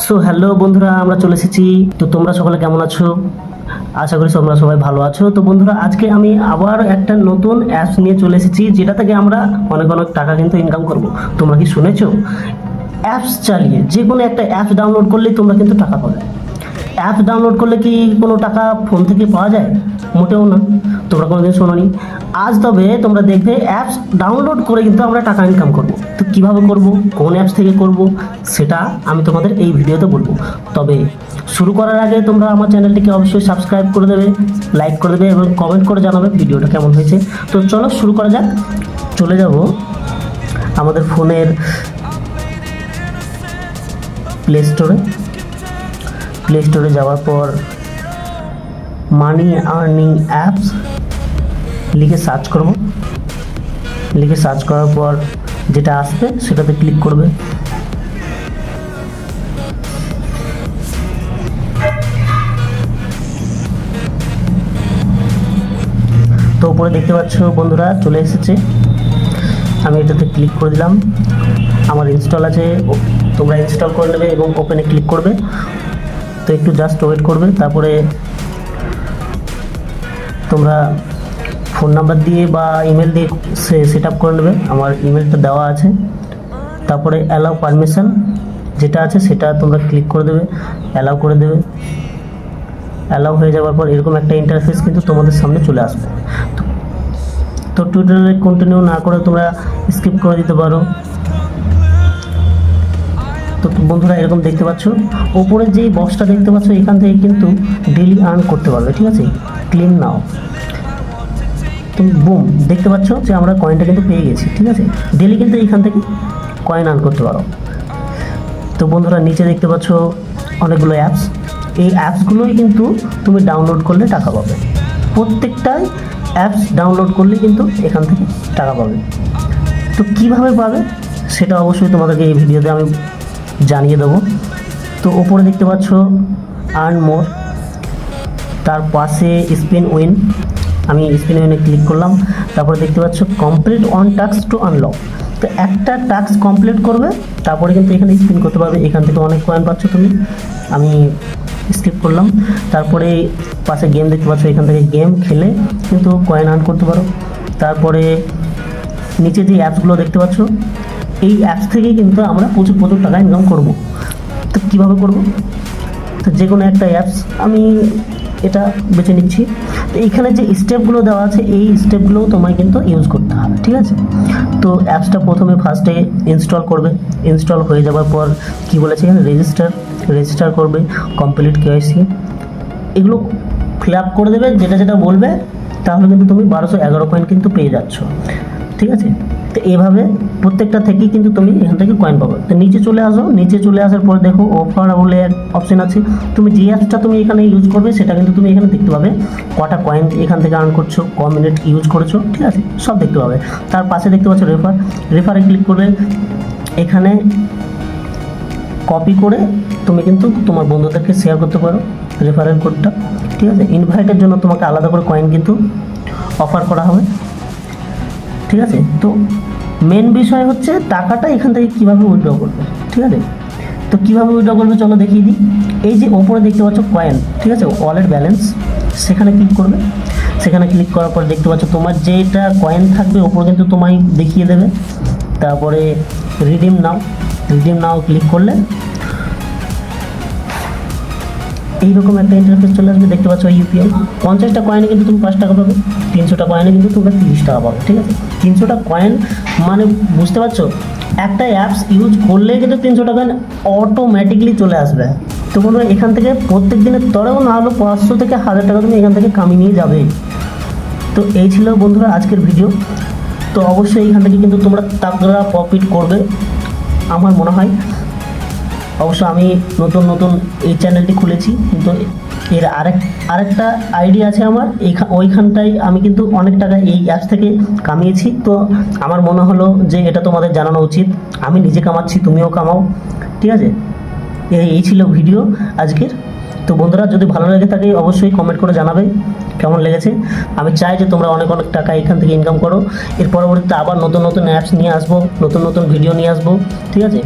So hello বন্ধুরা, আমরা চলে এসেছি। তো তোমরা সকলে কেমন আছো? আশা করি তোমরা সবাই ভালো আছো। তো বন্ধুরা, আজকে আমি আবার একটা নতুন অ্যাপস নিয়ে চলে এসেছি, যেটা থেকে আমরা অনেক অনেক টাকা কিন্তু ইনকাম করব। তোমরা কি শুনেছো? অ্যাপস চালিয়ে যে কোনো একটা অ্যাপস ডাউনলোড করলেই তোমরা কিন্তু টাকা পাবে। অ্যাপ ডাউনলোড করলে কি কোনো টাকা ফোন থেকে পাওয়া যায়? মোটেও না। তোমরা কোনোদিন শোনোনি। আজ তবে তোমরা দেখবে অ্যাপস ডাউনলোড করে কিন্তু আমরা টাকা ইনকাম করব। তো কিভাবে করব, কোন অ্যাপস থেকে করব, সেটা আমি তোমাদের এই ভিডিওতে বলবো। তবে শুরু করার আগে তোমরা আমার চ্যানেলটিকে অবশ্যই সাবস্ক্রাইব করে দেবে, লাইক করে দেবে এবং কমেন্ট করে জানাবে ভিডিওটা কেমন হয়েছে। তো চলো শুরু করা যাক। চলে যাব আমাদের ফোনের প্লে স্টোরে যাওয়ার পর মানি আর্নিং অ্যাপস লিখে সার্চ করব। লিখে সার্চ করার পর যেটা আসবে সেটাতে ক্লিক করবে। তো উপরে দেখতে পাচ্ছ বন্ধুরা, চলে এসেছে। আমি এটাতে ক্লিক করে দিলাম। আমার ইনস্টল আছে, তোমরা ইনস্টল করে নেবে এবং ওপেনে ক্লিক করবে। তো একটু জাস্ট ওয়েট করবে। তারপরে তোমরা ফোন নাম্বার দিয়ে বা ইমেল দিয়ে সেট আপ করে নেবে। আমার ইমেলটা দেওয়া আছে। তারপরে অ্যালাউ পারমিশন যেটা আছে সেটা তোমরা ক্লিক করে দেবে, অ্যালাউ করে দেবে। অ্যালাউ হয়ে যাওয়ার পর এরকম একটা ইন্টারফেস কিন্তু তোমাদের সামনে চলে আসবে। তো টিউটোরিয়ালে কন্টিনিউ না করে তোমরা স্কিপ করে দিতে পারো। তো বন্ধুরা, এরকম দেখতে পাচ্ছ ওপরে যেই বক্সটা দেখতে পাচ্ছ, এখান থেকে কিন্তু ডেলি আর্ন করতে পারবে। ঠিক আছে, ক্লেম নাও। তুমি বুম দেখতে পাচ্ছ যে আমরা কয়েনটা কিন্তু পেয়ে গেছি। ঠিক আছে, ডেলি কিন্তু এইখান থেকে কয়েন আর্ন করতে পারো। তো বন্ধুরা, নিচে দেখতে পাচ্ছ অনেকগুলো অ্যাপস। এই অ্যাপসগুলোই কিন্তু তুমি ডাউনলোড করলে টাকা পাবে। প্রত্যেকটাই অ্যাপস ডাউনলোড করলে কিন্তু এখান থেকে টাকা পাবে। তো কিভাবে পাবে সেটা অবশ্যই তোমাদেরকে এই ভিডিওতে আমি জানিয়ে দেবো। তো ওপরে দেখতে পাচ্ছ আর্ন মোর, তার পাশে স্পিন উইন। আমি স্পিন উইনে ক্লিক করলাম। তারপরে দেখতে পাচ্ছ complete on task two unlock. তো একটা টাস্ক কমপ্লিট করবে, তারপরে কিন্তু এখানে স্পিন করতে পারবে। এখান থেকে অনেক কয়েন পাচ্ছ তুমি। আমি স্কিপ করলাম। তারপরে পাশে গেম দেখতে পাচ্ছ, এখান থেকে গেম খেলে কিন্তু কয়েন আর্ন করতে পারো। তারপরে নিচে যে অ্যাপসগুলো দেখতে পাচ্ছ, এই অ্যাপস থেকে কিন্তু আমরা প্রচুর প্রচুর টাকা ইনকাম করব। তো কীভাবে করব? তো যে কোনো একটা অ্যাপস আমি এটা বেছে নিচ্ছি। তো এইখানে যে স্টেপগুলো দেওয়া আছে, এই স্টেপগুলোও তোমায় কিন্তু ইউজ করতে হবে। ঠিক আছে, তো অ্যাপসটা প্রথমে ফার্স্টে ইনস্টল করবে। ইনস্টল হয়ে যাওয়ার পর কী বলেছে এখানে, রেজিস্টার করবে, কমপ্লিট কেওয়াইসি এগুলো ফিল আপ করে দেবে, যেটা যেটা বলবে। তাহলে কিন্তু তুমি 1211 কয়েন কিন্তু পেয়ে যাচ্ছ। ঠিক আছে, তো এইভাবে প্রত্যেকটা থেকেই কিন্তু তুমি এখান থেকে কয়েন পাবে। তো নিচে চলে আসো। নিচে চলে আসার পর দেখো অফার বলে অপশন আছে। তুমি যে অ্যাপসটা তুমি এখানে ইউজ করবে সেটা কিন্তু তুমি এখানে দেখতে পাবে, কটা কয়েন এখান থেকে আর্ন করছো, ক মিনিট ইউজ করেছো। ঠিক আছে, সব দেখতে পাবে। তার পাশে দেখতে পাচ্ছ রেফারে ক্লিক করবে। এখানে কপি করে তুমি কিন্তু তোমার বন্ধুদেরকে শেয়ার করতে পারো রেফারেল কোডটা। ঠিক আছে, ইনভাইটের জন্য তোমাকে আলাদা করে কয়েন কিন্তু অফার করা হবে। ঠিক আছে, তো মেন বিষয় হচ্ছে টাকাটা এখান থেকে কীভাবে উইথড্র করবে। ঠিক আছে, তো কীভাবে উইথড্র করবে চলো দেখিয়ে দিই। এই যে ওপরে দেখতে পাচ্ছ কয়েন, ঠিক আছে, ওয়ালেট ব্যালেন্স, সেখানে ক্লিক করবে। সেখানে ক্লিক করার পর দেখতে পাচ্ছ তোমার যেটা কয়েন থাকবে ওপরে কিন্তু তোমায় দেখিয়ে দেবে। তারপরে রিডিম নাও ক্লিক করলে এইরকম একটা ইন্টারফেস চলে আসবে। দেখতে পাচ্ছ ইউপিআই। 50টা কয়েনে কিন্তু তুমি 5 টাকা পাবে, 300টা কয়েনে কিন্তু তোমরা 30 টাকা পাবে। ঠিক আছে, 300টা কয়েন মানে বুঝতে পারছো, একটা অ্যাপস ইউজ করলে কিন্তু 300টা কয়েন অটোমেটিকলি চলে আসবে। তো বন্ধুরা, এখান থেকে প্রত্যেক দিনের তরেও না হলেও 500 থেকে 1000 টাকা তুমি এখান থেকে কামিয়ে নিয়ে যাবে। তো এই ছিল বন্ধুরা আজকের ভিডিও। তো অবশ্যই এখান থেকে কিন্তু তোমরা তাগড়া প্রফিট করবে আমার মনে হয়। অবশ্য আমি নতুন এই চ্যানেলটি খুলেছি, কিন্তু এর আরেকটা আইডিয়া আছে আমার। ওইখানটায় আমি কিন্তু অনেক টাকা এই অ্যাপস থেকে কামিয়েছি। তো আমার মনে হলো যে এটা তোমাদের জানানো উচিত। আমি নিজে কামাচ্ছি, তুমিও কামাও। ঠিক আছে, এই ছিল ভিডিও আজকের। তো বন্ধুরা, যদি ভালো লেগে থাকে অবশ্যই কমেন্ট করে জানাবে। কেমন লেগেছে? আমি চাই যে তোমরা অনেক অনেক টাকা এখান থেকে ইনকাম করো। এর পরবর্তীতে আবার নতুন নতুন অ্যাপস নিয়ে আসবো, নতুন নতুন ভিডিও নিয়ে আসবো, ঠিক আছে,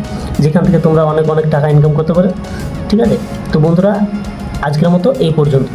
যেখান থেকে তোমরা অনেক অনেক টাকা ইনকাম করতে পারো। ঠিক আছে, তো বন্ধুরা আজকের মতো এই পর্যন্ত।